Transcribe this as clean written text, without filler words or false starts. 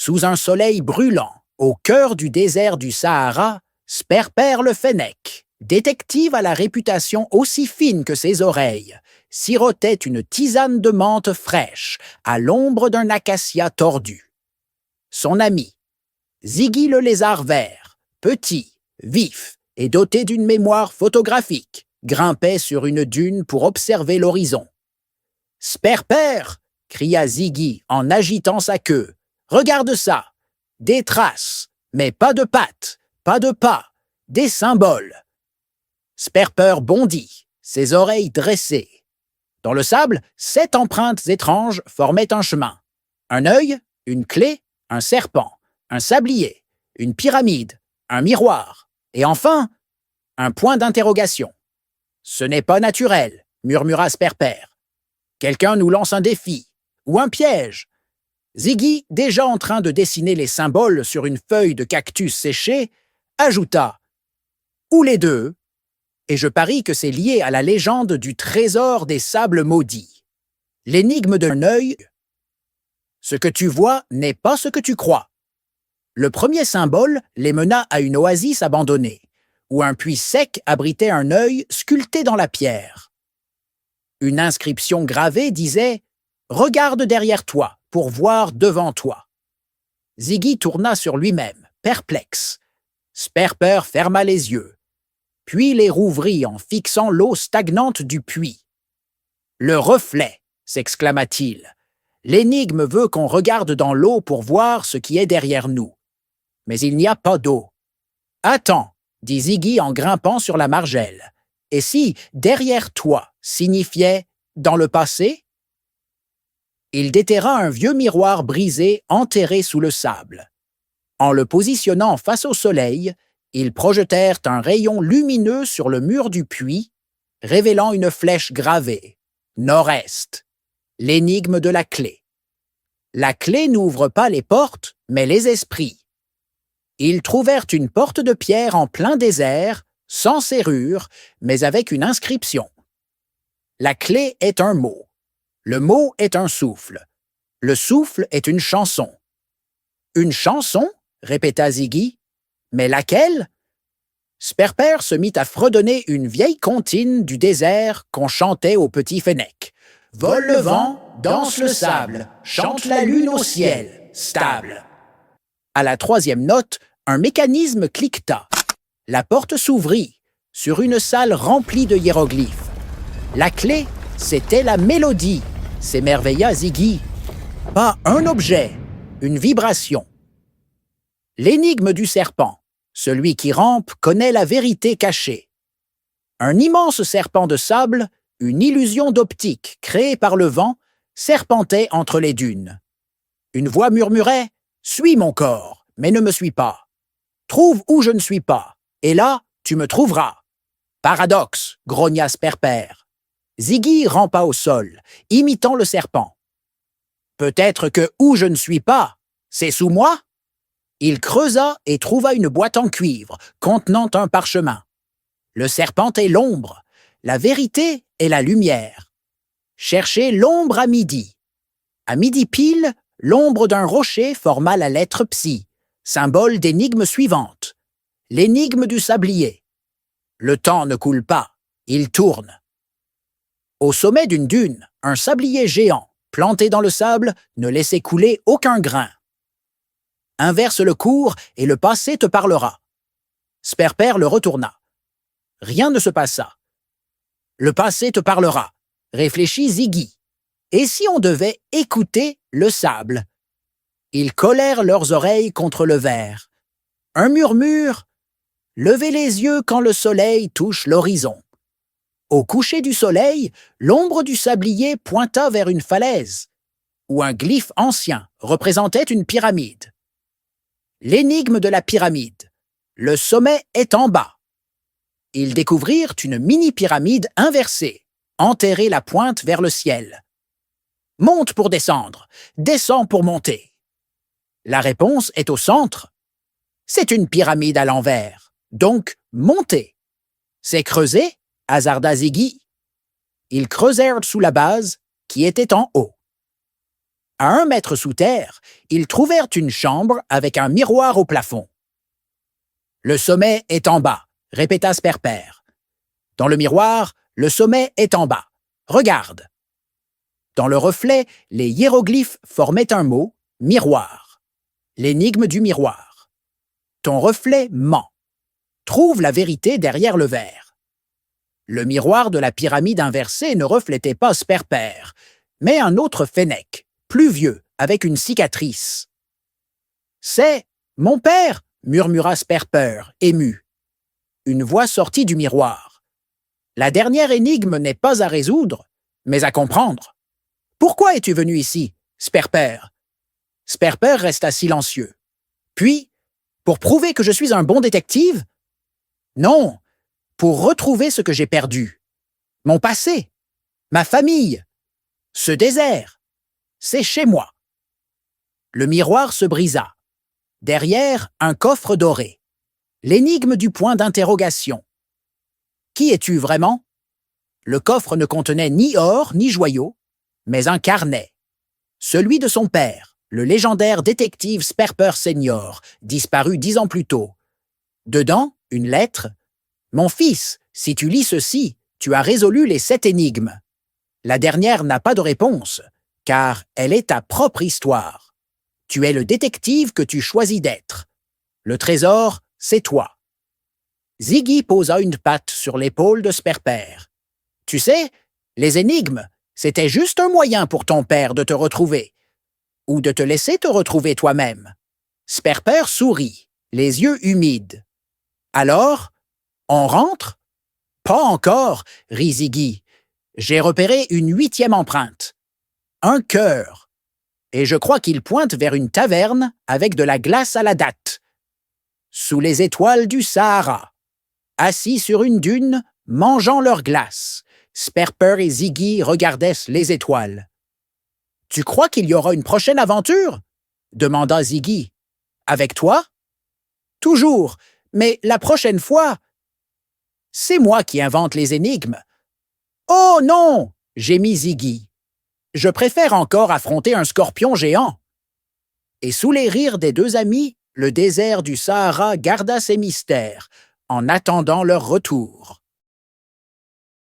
Sous un soleil brûlant, au cœur du désert du Sahara, Sperper le Fennec, détective à la réputation aussi fine que ses oreilles, sirotait une tisane de menthe fraîche à l'ombre d'un acacia tordu. Son ami, Ziggy le lézard vert, petit, vif et doté d'une mémoire photographique, grimpait sur une dune pour observer l'horizon. « Sperper !» cria Ziggy en agitant sa queue. « Regarde ça! Des traces, mais pas de pattes, pas de pas, des symboles. » Sperper bondit, ses oreilles dressées. Dans le sable, 7 empreintes étranges formaient un chemin. Un œil, une clé, un serpent, un sablier, une pyramide, un miroir, et enfin, un point d'interrogation. « Ce n'est pas naturel, » murmura Sperper. « Quelqu'un nous lance un défi, ou un piège. » Ziggy, déjà en train de dessiner les symboles sur une feuille de cactus séchée, ajouta « Ou les deux, et je parie que c'est lié à la légende du trésor des sables maudits. L'énigme d'un œil. Ce que tu vois n'est pas ce que tu crois. » Le premier symbole les mena à une oasis abandonnée, où un puits sec abritait un œil sculpté dans la pierre. Une inscription gravée disait « Regarde derrière toi pour voir devant toi. » Ziggy tourna sur lui-même, perplexe. Sperper ferma les yeux, puis les rouvrit en fixant l'eau stagnante du puits. « Le reflet !» s'exclama-t-il. « L'énigme veut qu'on regarde dans l'eau pour voir ce qui est derrière nous. Mais il n'y a pas d'eau. »« Attends !» dit Ziggy en grimpant sur la margelle. « Et si « derrière toi » signifiait « dans le passé » Il déterra un vieux miroir brisé enterré sous le sable. En le positionnant face au soleil, ils projetèrent un rayon lumineux sur le mur du puits, révélant une flèche gravée « Nord-Est », l'énigme de la clé. La clé n'ouvre pas les portes, mais les esprits. Ils trouvèrent une porte de pierre en plein désert, sans serrure, mais avec une inscription. La clé est un mot. Le mot est un souffle. Le souffle est une chanson. « Une chanson ?» répéta Ziggy. « Mais laquelle ?» Sperper se mit à fredonner une vieille comptine du désert qu'on chantait au petit Fennec. « Vole le vent, danse le sable, chante la lune au ciel, stable. » À la 3e note, un mécanisme cliqueta. La porte s'ouvrit, sur une salle remplie de hiéroglyphes. La clé, c'était la mélodie, s'émerveilla Ziggy. Pas un objet, une vibration. L'énigme du serpent. Celui qui rampe connaît la vérité cachée. Un immense serpent de sable, une illusion d'optique créée par le vent, serpentait entre les dunes. Une voix murmurait « Suis mon corps, mais ne me suis pas. Trouve où je ne suis pas, et là, tu me trouveras. » Paradoxe, grogna Sperper. Ziggy rampa au sol, imitant le serpent. Peut-être que où je ne suis pas, c'est sous moi? Il creusa et trouva une boîte en cuivre contenant un parchemin. Le serpent est l'ombre, la vérité est la lumière. Cherchez l'ombre à midi. À midi pile, l'ombre d'un rocher forma la lettre psi, symbole d'énigme suivante. L'énigme du sablier. Le temps ne coule pas, il tourne. Au sommet d'une dune, un sablier géant, planté dans le sable, ne laissait couler aucun grain. Inverse le cours et le passé te parlera. Sperper le retourna. Rien ne se passa. Le passé te parlera, réfléchit Ziggy. Et si on devait écouter le sable? Ils collèrent leurs oreilles contre le verre. Un murmure. Levez les yeux quand le soleil touche l'horizon. Au coucher du soleil, l'ombre du sablier pointa vers une falaise, où un glyphe ancien représentait une pyramide. L'énigme de la pyramide. Le sommet est en bas. Ils découvrirent une mini-pyramide inversée, enterrée la pointe vers le ciel. Monte pour descendre, descends pour monter. La réponse est au centre. C'est une pyramide à l'envers, donc montez. C'est creusé? Hasarda Ziggy. Ils creusèrent sous la base, qui était en haut. À 1 mètre sous terre, ils trouvèrent une chambre avec un miroir au plafond. « Le sommet est en bas », répéta Sperper. « Dans le miroir, le sommet est en bas. Regarde !» Dans le reflet, les hiéroglyphes formaient un mot, miroir. L'énigme du miroir. Ton reflet ment. Trouve la vérité derrière le verre. Le miroir de la pyramide inversée ne reflétait pas Sperper, mais un autre fennec, plus vieux, avec une cicatrice. « C'est mon père !» murmura Sperper, ému. Une voix sortit du miroir. « La dernière énigme n'est pas à résoudre, mais à comprendre. Pourquoi es-tu venu ici, Sperper ?» Sperper resta silencieux. Puis, « Pour prouver que je suis un bon détective ?»« Non, pour retrouver ce que j'ai perdu. Mon passé, ma famille, ce désert. C'est chez moi. » Le miroir se brisa. Derrière, un coffre doré. L'énigme du point d'interrogation. Qui es-tu vraiment? Le coffre ne contenait ni or ni joyaux, mais un carnet. Celui de son père, le légendaire détective Sperper Senior, disparu 10 ans plus tôt. Dedans, une lettre. « Mon fils, si tu lis ceci, tu as résolu les 7 énigmes. La dernière n'a pas de réponse, car elle est ta propre histoire. Tu es le détective que tu choisis d'être. Le trésor, c'est toi. » Ziggy posa une patte sur l'épaule de Sperper. « Tu sais, les énigmes, c'était juste un moyen pour ton père de te retrouver. Ou de te laisser te retrouver toi-même. » Sperper sourit, les yeux humides. « Alors, on rentre? »« Pas encore, » rit Ziggy. « J'ai repéré une 8e empreinte. Un cœur. Et je crois qu'il pointe vers une taverne avec de la glace à la date. Sous les étoiles du Sahara. Assis sur une dune, mangeant leur glace. Sperper et Ziggy regardaient les étoiles. « Tu crois qu'il y aura une prochaine aventure ?» demanda Ziggy. « Avec toi? »« Toujours, mais la prochaine fois... » « C'est moi qui invente les énigmes. »« Oh non !» gémit Ziggy. « Je préfère encore affronter un scorpion géant. » Et sous les rires des 2 amis, le désert du Sahara garda ses mystères, en attendant leur retour.